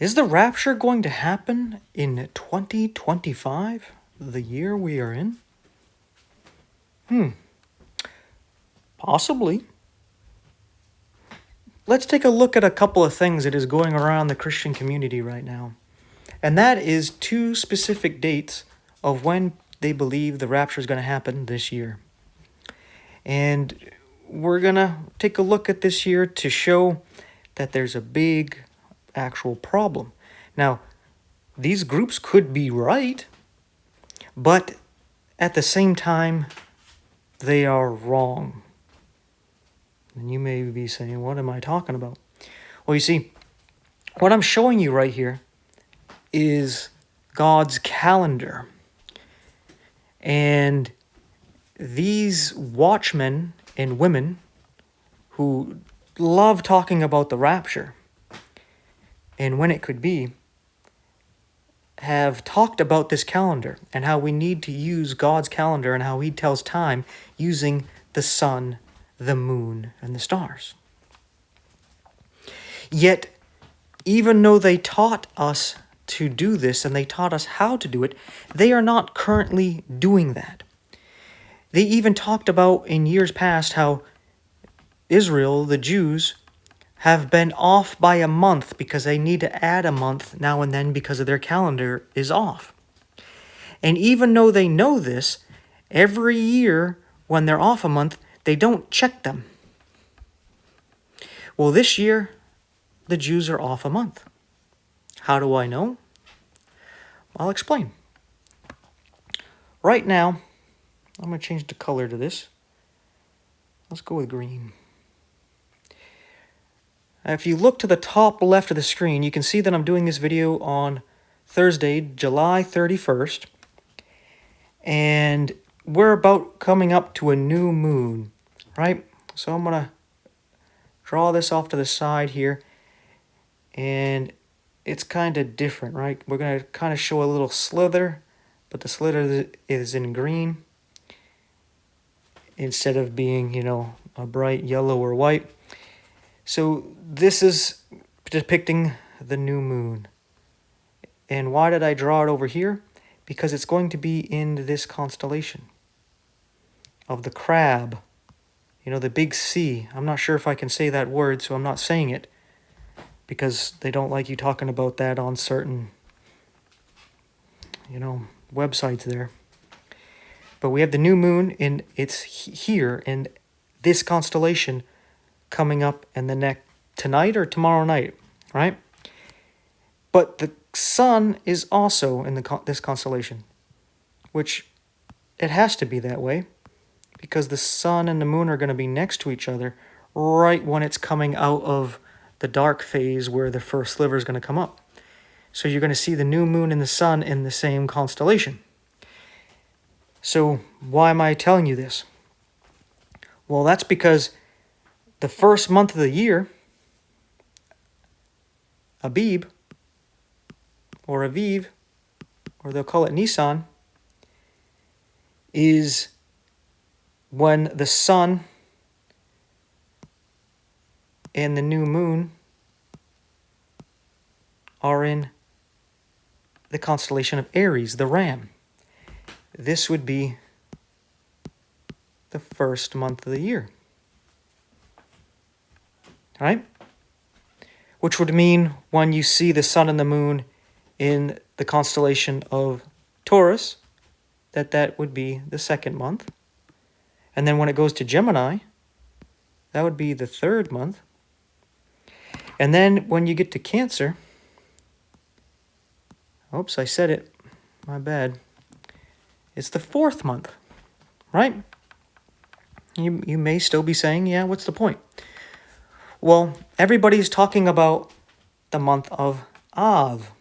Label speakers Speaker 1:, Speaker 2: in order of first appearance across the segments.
Speaker 1: Is the rapture going to happen in 2025, the year we are in? Possibly. Let's take a look at a couple of things that is going around the Christian community right now. And that is two specific dates of when they believe the rapture is going to happen this year. And we're going to take a look at this year to show that there's a big actual problem. Now, these groups could be right, but at the same time, they are wrong. And you may be saying, what am I talking about? Well, you see, what I'm showing you right here is God's calendar. And these watchmen and women who love talking about the rapture and when it could be, have talked about this calendar and how we need to use God's calendar and how he tells time using the sun, the moon, and the stars. Yet, even though they taught us to do this and they taught us how to do it, they are not currently doing that. They even talked about in years past how Israel, the Jews, have been off by a month because they need to add a month now and then because of their calendar is off. And even though they know this, every year when they're off a month, they don't check them. Well, this year, the Jews are off a month. How do I know? I'll explain. Right now, I'm going to change the color to this. Let's go with green. If you look to the top left of the screen, you can see that I'm doing this video on Thursday, July 31st. And we're about coming up to a new moon, right? So I'm going to draw this off to the side here. And it's kind of different, right? We're going to kind of show a little slither, but the slither is in green instead of being, a bright yellow or white. So this is depicting the new moon. And why did I draw it over here? Because it's going to be in this constellation of the crab. The big C. I'm not sure if I can say that word, so I'm not saying it, because they don't like you talking about that on certain, websites there. But we have the new moon, and it's here in this constellation coming up in the tonight or tomorrow night, right? But the sun is also in this constellation, which it has to be that way because the sun and the moon are going to be next to each other right when it's coming out of the dark phase where the first sliver is going to come up. So you're going to see the new moon and the sun in the same constellation. So why am I telling you this? Well, that's because the first month of the year, Abib, or Aviv, or they'll call it Nisan, is when the sun and the new moon are in the constellation of Aries, the ram. This would be the first month of the year. Right? Which would mean when you see the sun and the moon in the constellation of Taurus, that would be the second month. And then when it goes to Gemini, that would be the third month. And then when you get to Cancer, oops, I said it, my bad. It's the fourth month, right? You may still be saying, yeah, what's the point? Well, everybody's talking about the month of Av.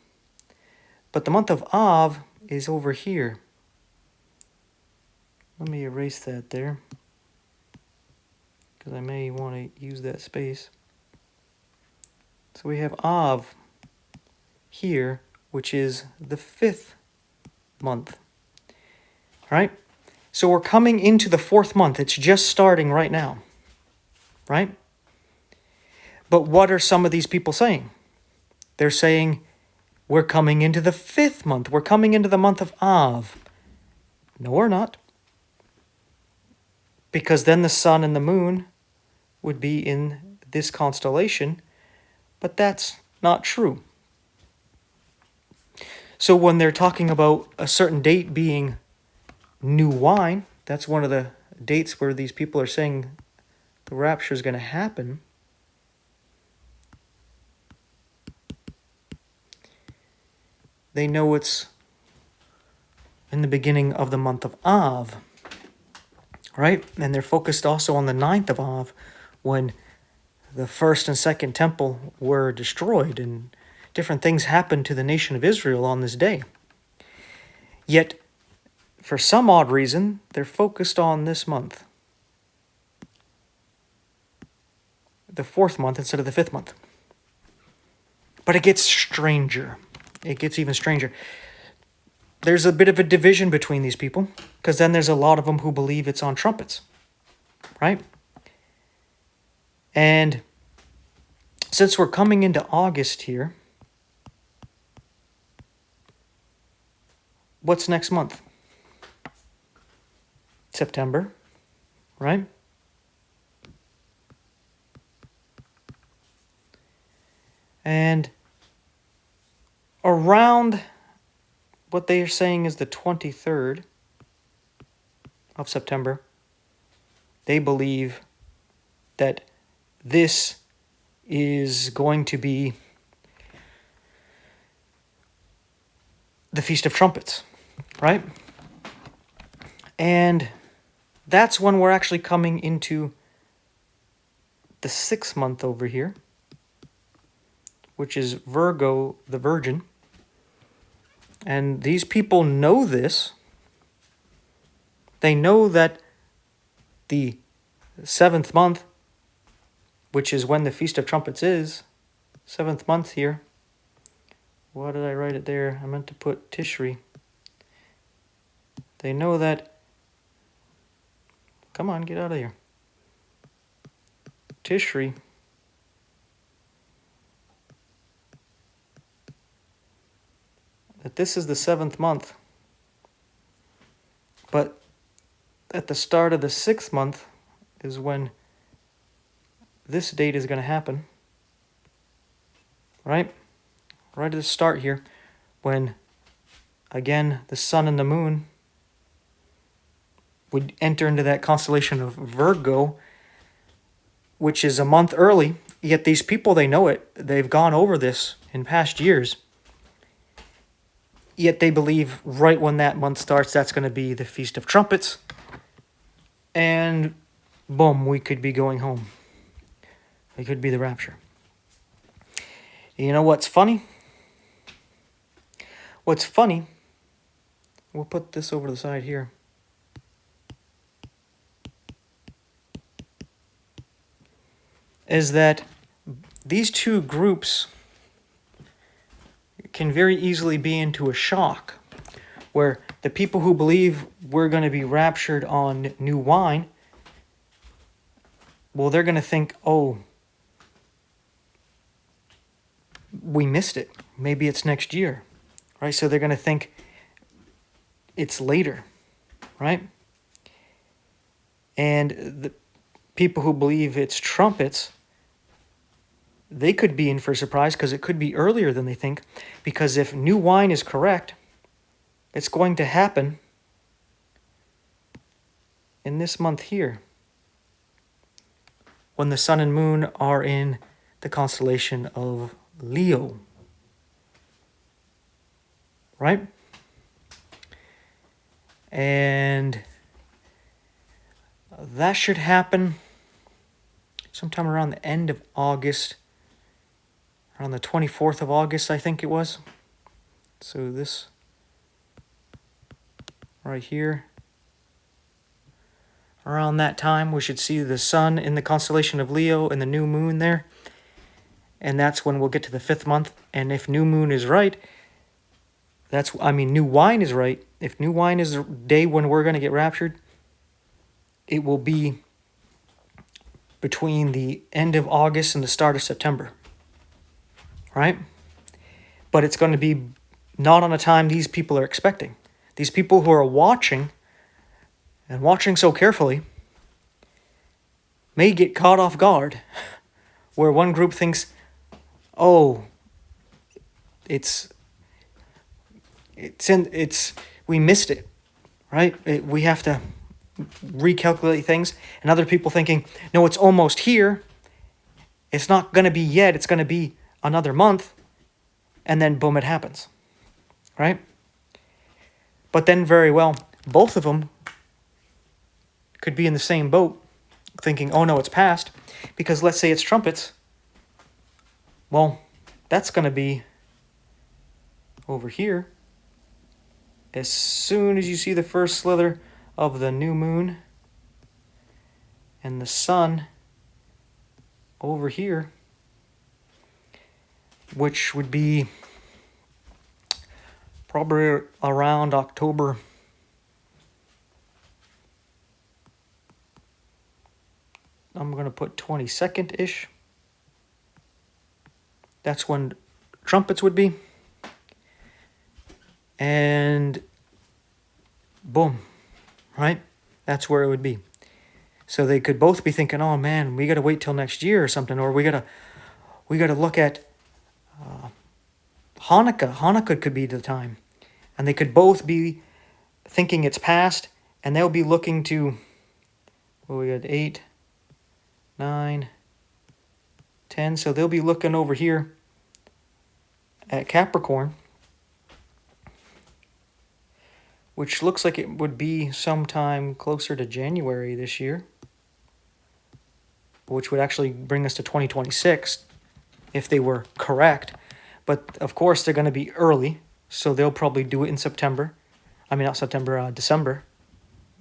Speaker 1: But the month of Av is over here. Let me erase that there, because I may want to use that space. So we have Av here, which is the fifth month. All right? So we're coming into the fourth month. It's just starting right now. Right? But what are some of these people saying? They're saying we're coming into the 5th month. We're coming into the month of Av. No, we're not. Because then the sun and the moon would be in this constellation, but that's not true. So when they're talking about a certain date being new wine, that's one of the dates where these people are saying the rapture is going to happen. They know it's in the beginning of the month of Av, right? And they're focused also on the 9th of Av, when the first and second temple were destroyed and different things happened to the nation of Israel on this day. Yet, for some odd reason, they're focused on this month, the 4th month instead of the 5th month. But it gets stranger. It gets even stranger. There's a bit of a division between these people, because then there's a lot of them who believe it's on trumpets, right? And since we're coming into August here, what's next month? September, right? And around what they are saying is the 23rd of September, they believe that this is going to be the Feast of Trumpets, right? And that's when we're actually coming into the 6th month over here, which is Virgo, the Virgin. And these people know this. They know that the 7th month, which is when the Feast of Trumpets is, 7th month here. Why did I write it there? I meant to put Tishri. They know that. Come on, get out of here. Tishri. That this is the 7th month. But at the start of the 6th month is when this date is going to happen. Right? Right at the start here, when, again, the sun and the moon would enter into that constellation of Virgo, which is a month early. Yet these people, they know it. They've gone over this in past years. Yet they believe right when that month starts, that's going to be the Feast of Trumpets. And boom, we could be going home. It could be the rapture. You know what's funny? What's funny, we'll put this over to the side here. Is that these two groups can very easily be into a shock, where the people who believe we're going to be raptured on new wine, well, they're going to think, oh, we missed it. Maybe it's next year, right? So they're going to think it's later, right? And the people who believe it's trumpets, they could be in for a surprise because it could be earlier than they think. Because if new wine is correct, it's going to happen in this month here, when the sun and moon are in the constellation of Leo. Right? And that should happen sometime around the end of August. Around the 24th of August, I think it was. So this right here. Around that time, we should see the sun in the constellation of Leo and the new moon there. And that's when we'll get to the 5th month. And if new moon is right, new wine is right. If new wine is the day when we're going to get raptured, it will be between the end of August and the start of September. Right? but it's going to be not on a time these people are expecting. These people who are watching, and watching so carefully, may get caught off guard, where one group thinks, oh, we missed it, right? We have to recalculate things. And other people thinking, no, it's almost here. It's not going to be yet. It's going to be another month. And then boom, it happens, right? But then very well, both of them could be in the same boat thinking, oh no, it's past. Because let's say it's trumpets. Well, that's going to be over here. As soon as you see the first slither of the new moon and the sun over here, which would be probably around October. I'm going to put 22nd-ish. That's when trumpets would be. And boom, right? That's where it would be. So they could both be thinking, oh man, we got to wait till next year or something, or we got to look at Hanukkah. Hanukkah could be the time. And they could both be thinking it's past, and they'll be looking to, well, we got 8, 9, 10. So they'll be looking over here at Capricorn, which looks like it would be sometime closer to January this year, which would actually bring us to 2026 if they were correct. But of course, they're going to be early, so they'll probably do it in September. I mean, not September, December,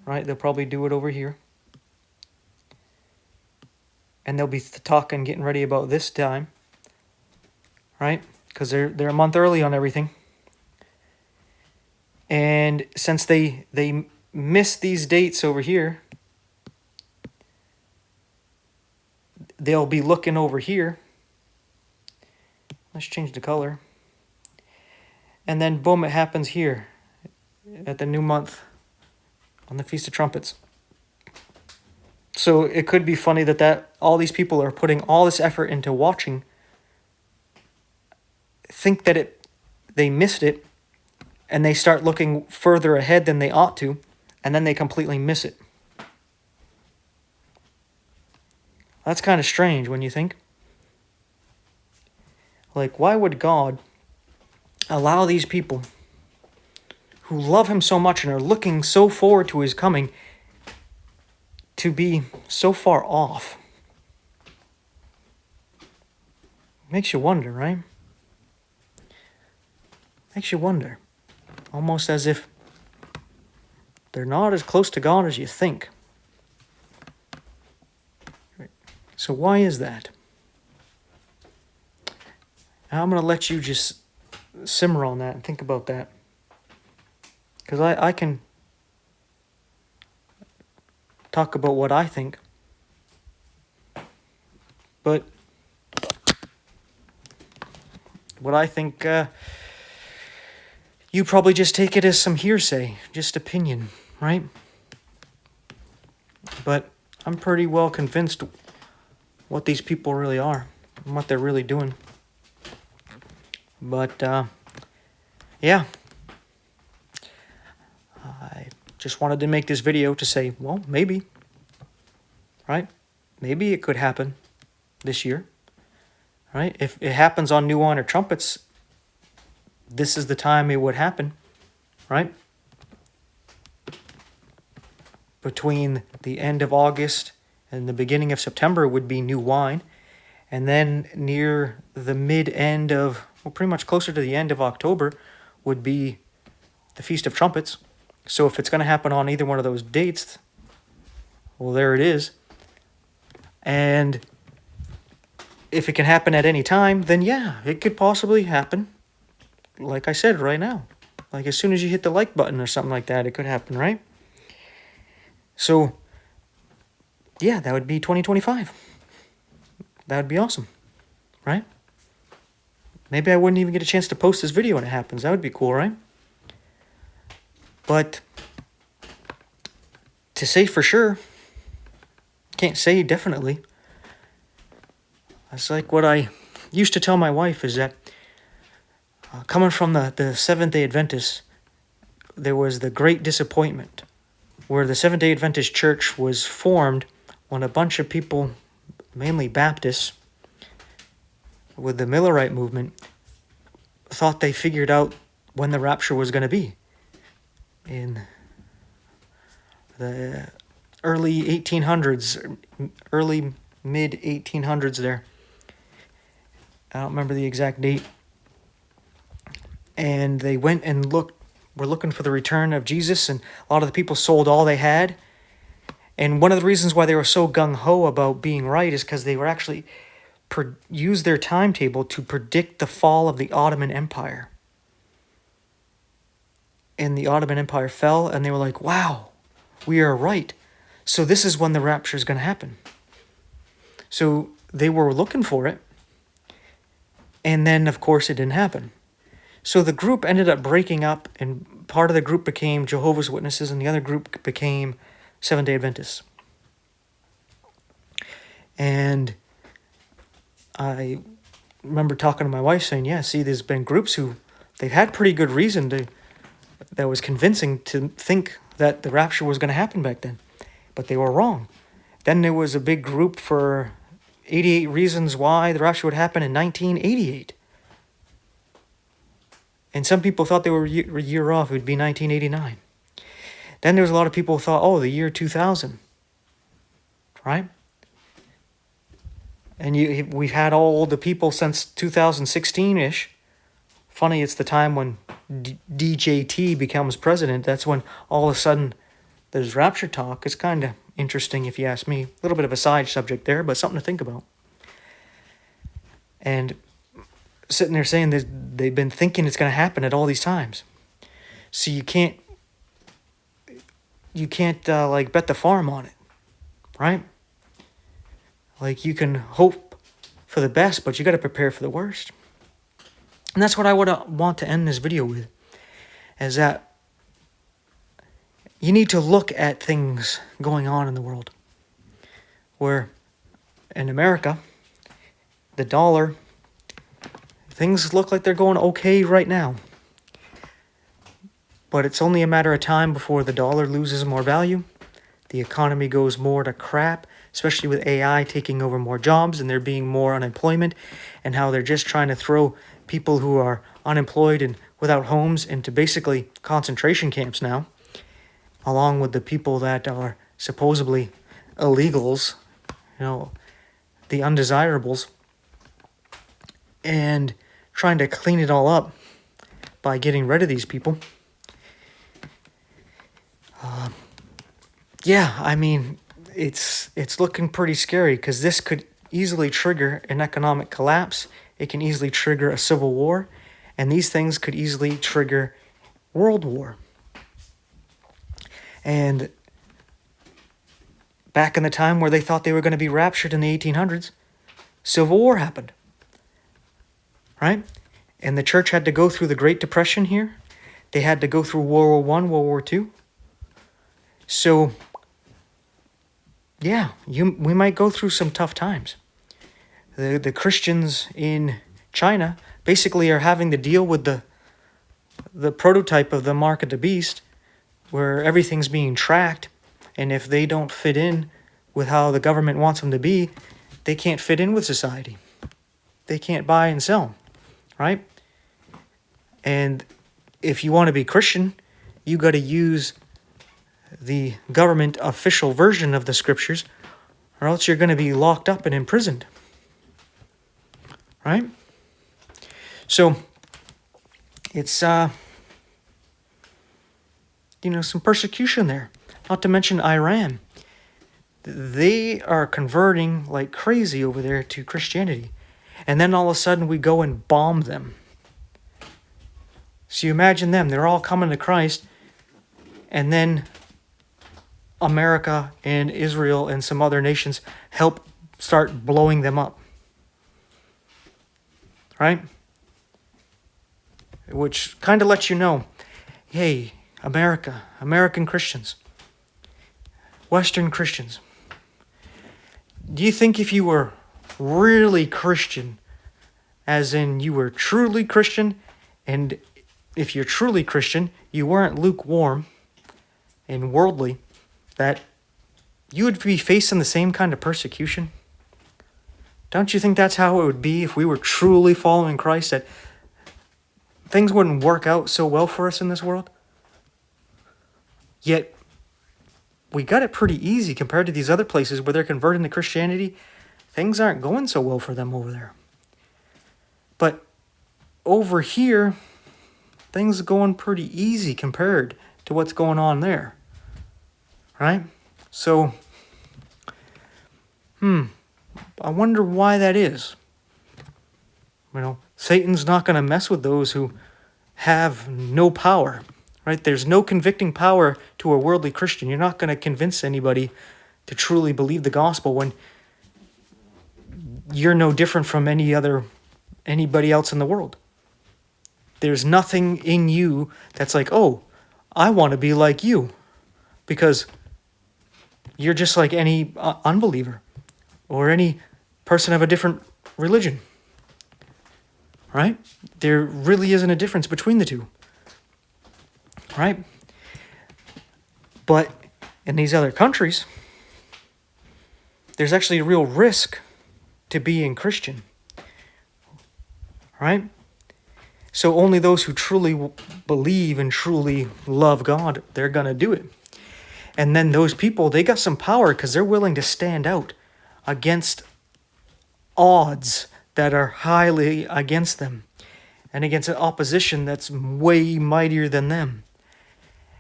Speaker 1: right? They'll probably do it over here. And they'll be talking, getting ready about this time, right? Because they're a month early on everything. And since they missed these dates over here, they'll be looking over here. Let's change the color. And then boom, it happens here at the new month on the Feast of Trumpets. So it could be funny that all these people are putting all this effort into watching, think that they missed it, and they start looking further ahead than they ought to, and then they completely miss it. That's kind of strange when you think. Like, why would God allow these people who love him so much and are looking so forward to his coming to be so far off? Makes you wonder, right? Makes you wonder. Almost as if they're not as close to God as you think. So why is that? Now I'm going to let you just simmer on that and think about that. Because I can talk about what I think. But what I think, you probably just take it as some hearsay, just opinion, right? But I'm pretty well convinced what these people really are and what they're really doing. But, yeah. I just wanted to make this video to say, well, maybe, right? Maybe it could happen this year, right? If it happens on New Wine or Trumpets, this is the time it would happen, right? Between the end of August and the beginning of September would be New Wine. And then near the mid-end of, well, pretty much closer to the end of October would be the Feast of Trumpets. So if it's going to happen on either one of those dates, well, there it is. And if it can happen at any time, then yeah, it could possibly happen. Like I said, right now. Like as soon as you hit the like button or something like that, it could happen, right? So, yeah, that would be 2025. That would be awesome, right? maybe I wouldn't even get a chance to post this video when it happens. That would be cool, right? But to say for sure, can't say definitely. It's like what I used to tell my wife is that coming from the Seventh-day Adventists, there was the great disappointment where the Seventh-day Adventist Church was formed when a bunch of people, mainly Baptists, with the Millerite movement, thought they figured out when the rapture was going to be. In the early 1800s, early mid-1800s there. I don't remember the exact date. And they went and were looking for the return of Jesus, and a lot of the people sold all they had. And one of the reasons why they were so gung-ho about being right is because they were actually used their timetable to predict the fall of the Ottoman Empire. And the Ottoman Empire fell, and they were like, wow, we are right. So this is when the rapture is going to happen. So they were looking for it. And then, of course, it didn't happen. So the group ended up breaking up, and part of the group became Jehovah's Witnesses, and the other group became Seventh-day Adventists. And I remember talking to my wife saying, yeah, see, there's been groups who, they've had pretty good reason that was convincing to think that the rapture was going to happen back then. But they were wrong. Then there was a big group for 88 reasons why the rapture would happen in 1988. And some people thought they were a year off. It would be 1989. Then there was a lot of people who thought, oh, the year 2000. Right? And we've had all the people since 2016-ish. Funny, it's the time when DJT becomes president. That's when all of a sudden there's rapture talk. It's kind of interesting if you ask me. A little bit of a side subject there, but something to think about. And sitting there saying that they've been thinking it's going to happen at all these times. So you can't like bet the farm on it, right? Like you can hope for the best, but you got to prepare for the worst. And that's what I would want to end this video with, is that you need to look at things going on in the world. Where in America, the dollar, things look like they're going okay right now. But it's only a matter of time before the dollar loses more value. The economy goes more to crap, especially with AI taking over more jobs and there being more unemployment, and how they're just trying to throw people who are unemployed and without homes into basically concentration camps now, along with the people that are supposedly illegals, the undesirables, and trying to clean it all up by getting rid of these people. It's looking pretty scary, because this could easily trigger an economic collapse. It can easily trigger a civil war, and these things could easily trigger world war. And back in the time where they thought they were going to be raptured in the 1800s, civil war happened, right? And the church had to go through the Great Depression here. They had to go through World War I, World War II. So, yeah, we might go through some tough times. The Christians in China basically are having to deal with the prototype of the mark of the beast, where everything's being tracked, and if they don't fit in with how the government wants them to be, they can't fit in with society. They can't buy and sell, right? And if you want to be Christian, you got to use the government official version of the scriptures, or else you're going to be locked up and imprisoned, right? So it's some persecution there. Not to mention Iran. They are converting like crazy over there to Christianity. And then all of a sudden we go and bomb them. So you imagine them. They're all coming to Christ. And then America and Israel and some other nations help start blowing them up. Right? which kind of lets you know, hey, American Christians, Western Christians, do you think if you were really Christian, as in you were truly Christian, and if you're truly Christian, you weren't lukewarm and worldly, that you would be facing the same kind of persecution? Don't you think that's how it would be if we were truly following Christ, that things wouldn't work out so well for us in this world? Yet, we got it pretty easy compared to these other places where they're converting to Christianity. Things aren't going so well for them over there. But over here, things are going pretty easy compared to what's going on there. Right? So, I wonder why that is. Satan's not going to mess with those who have no power. Right? There's no convicting power to a worldly Christian. You're not going to convince anybody to truly believe the gospel when you're no different from anybody else in the world. There's nothing in you that's like, oh, I want to be like you, because you're just like any unbeliever or any person of a different religion. Right? There really isn't a difference between the two. Right? But in these other countries, there's actually a real risk to being Christian. Right? So only those who truly believe and truly love God, they're going to do it. And then those people, they got some power because they're willing to stand out against odds that are highly against them and against an opposition that's way mightier than them.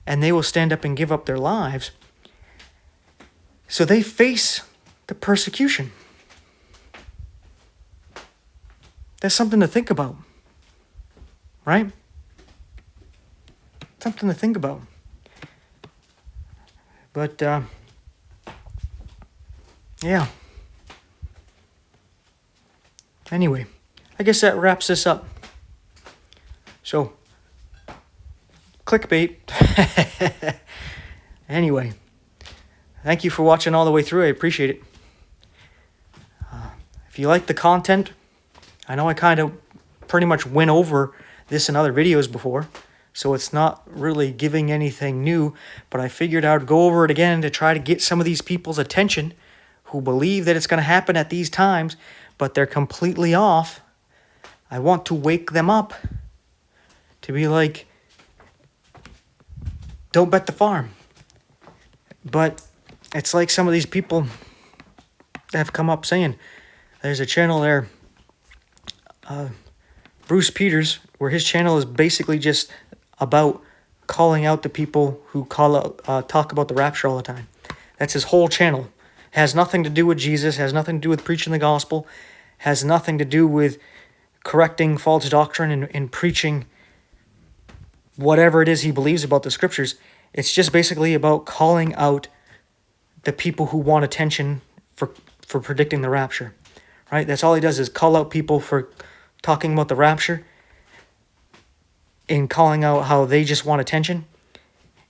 Speaker 1: And they will stand up and give up their lives. So they face the persecution. That's something to think about. Right? Something to think about. But, yeah. Anyway, I guess that wraps this up. So, clickbait. Anyway, thank you for watching all the way through. I appreciate it. If you like the content, I know I kind of pretty much went over this in other videos before, so it's not really giving anything new, but I figured I would go over it again to try to get some of these people's attention who believe that it's going to happen at these times, but they're completely off. I want to wake them up to be like, don't bet the farm. But it's like some of these people that have come up saying, there's a channel there, Bruce Peters, where his channel is basically just about calling out the people who talk about the rapture all the time. That's his whole channel. Has nothing to do with Jesus, has nothing to do with preaching the gospel, has nothing to do with correcting false doctrine and preaching whatever it is he believes about the scriptures. It's just basically about calling out the people who want attention for predicting the rapture. Right? That's all he does, is call out people for talking about the rapture and calling out how they just want attention.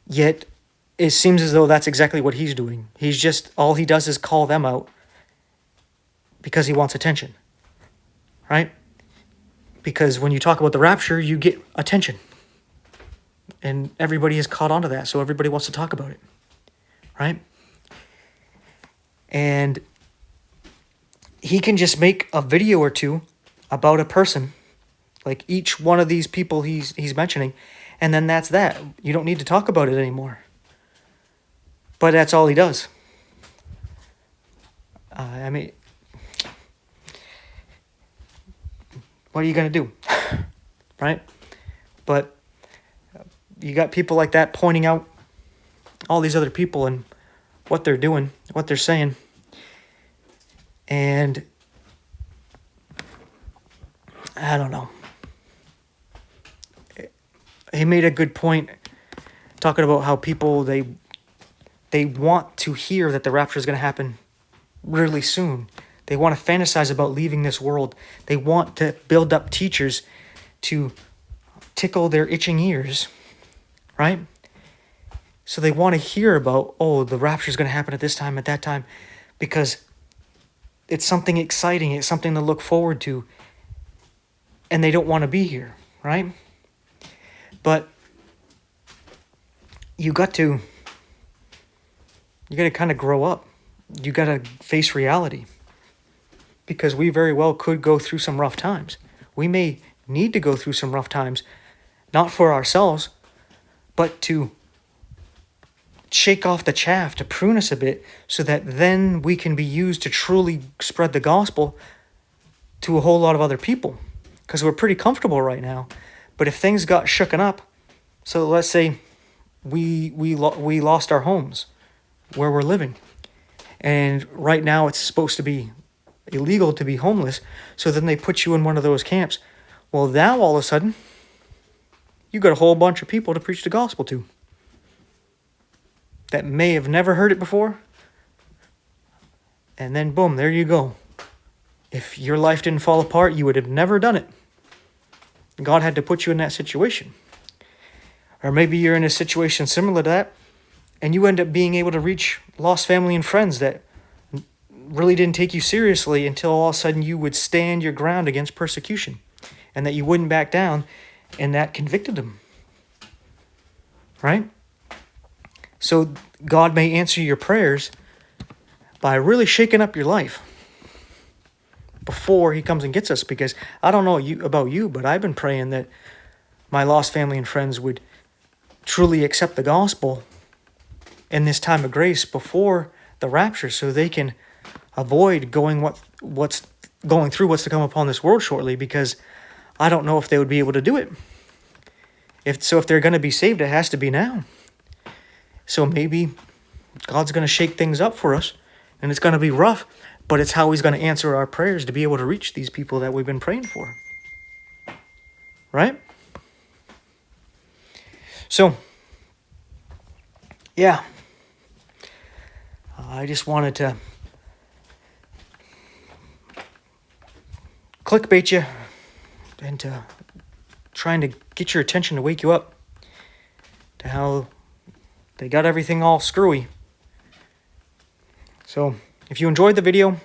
Speaker 1: Yet it seems as though that's exactly what he's doing. All he does is call them out because he wants attention. Right? Because when you talk about the rapture, you get attention. And everybody has caught on to that, so everybody wants to talk about it. Right? And he can just make a video or two about a person, like each one of these people he's mentioning, and then that's that. You don't need to talk about it anymore. But that's all he does. I mean, what are you going to do? Right? But you got people like that pointing out all these other people and what they're doing, what they're saying. And I don't know. He made a good point talking about how people, they want to hear that the rapture is going to happen really soon. They want to fantasize about leaving this world. They want to build up teachers to tickle their itching ears, right? So they want to hear about, oh, the rapture is going to happen at this time, at that time, because it's something exciting. It's something to look forward to. And they don't want to be here, right? But you got to kind of grow up. You got to face reality. Because we very well could go through some rough times. We may need to go through some rough times, not for ourselves, but to shake off the chaff, to prune us a bit, so that then we can be used to truly spread the gospel to a whole lot of other people. Because we're pretty comfortable right now. But if things got shooken up, so let's say we lost our homes where we're living, and right now it's supposed to be illegal to be homeless, so then they put you in one of those camps. Well, now all of a sudden, you got a whole bunch of people to preach the gospel to that may have never heard it before, and then boom, there you go. If your life didn't fall apart, you would have never done it. God had to put you in that situation. Or maybe you're in a situation similar to that, and you end up being able to reach lost family and friends that really didn't take you seriously until all of a sudden you would stand your ground against persecution, and that you wouldn't back down, and that convicted them. Right? So God may answer your prayers by really shaking up your life before he comes and gets us, because I don't know about you, but I've been praying that my lost family and friends would truly accept the gospel in this time of grace before the rapture, so they can avoid what's going through what's to come upon this world shortly, because I don't know if they would be able to do it. If they're going to be saved, it has to be now. So maybe God's going to shake things up for us, and it's going to be rough, but it's how he's going to answer our prayers to be able to reach these people that we've been praying for. Right? So, yeah. I just wanted to clickbait you and to trying to get your attention, to wake you up to how they got everything all screwy. So, if you enjoyed the video,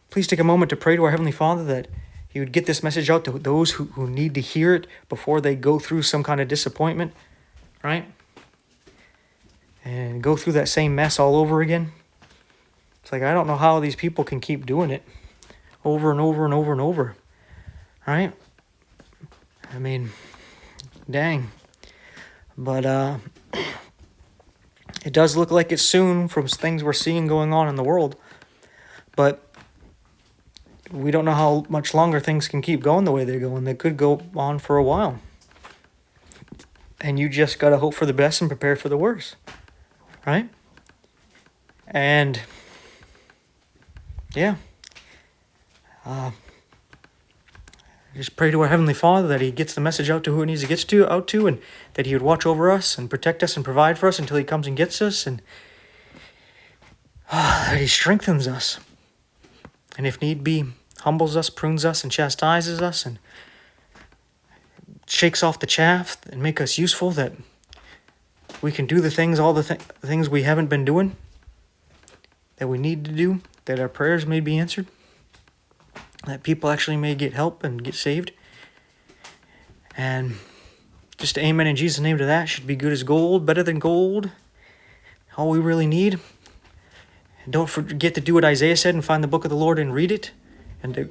Speaker 1: please take a moment to pray to our Heavenly Father that he would get this message out to those who need to hear it before they go through some kind of disappointment, right? And go through that same mess all over again. It's like, I don't know how these people can keep doing it over and over and over and over, right? I mean, dang. But it does look like it's soon from things we're seeing going on in the world. But we don't know how much longer things can keep going the way they're going. They could go on for a while. And you just got to hope for the best and prepare for the worst. Right? And, yeah. Just pray to our Heavenly Father that he gets the message out to who it needs to get out to, and that he would watch over us and protect us and provide for us until he comes and gets us, and that he strengthens us. And if need be, humbles us, prunes us, and chastises us, and shakes off the chaff and make us useful, that we can do the things, all the things we haven't been doing, that we need to do, that our prayers may be answered, that people actually may get help and get saved. And just amen in Jesus' name to that. Should be good as gold, better than gold. All we really need. And don't forget to do what Isaiah said and find the book of the Lord and read it. And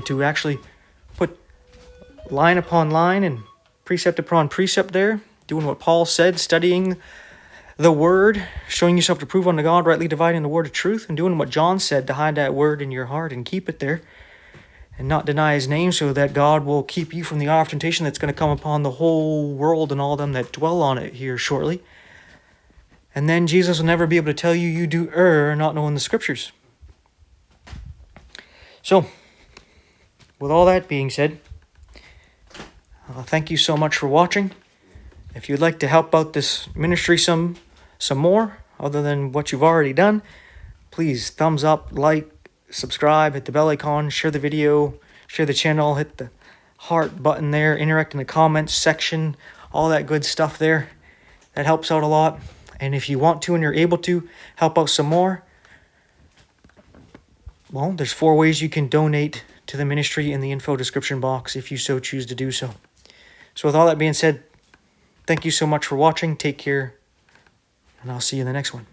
Speaker 1: to actually put line upon line and precept upon precept there. Doing what Paul said, studying the word, showing yourself to prove unto God, rightly dividing the word of truth, and doing what John said, to hide that word in your heart and keep it there, and not deny his name, so that God will keep you from the hour of temptation that's going to come upon the whole world and all them that dwell on it here shortly. And then Jesus will never be able to tell you you do err, not knowing the scriptures. So, with all that being said, thank you so much for watching. If you'd like to help out this ministry some more, other than what you've already done, please thumbs up, like, subscribe, hit the bell icon, share the video, share the channel, hit the heart button there, interact in the comments section, all that good stuff there. That helps out a lot. And if you want to and you're able to help out some more, well, there's 4 ways you can donate to the ministry in the info description box if you so choose to do so. So with all that being said, thank you so much for watching. Take care, and I'll see you in the next one.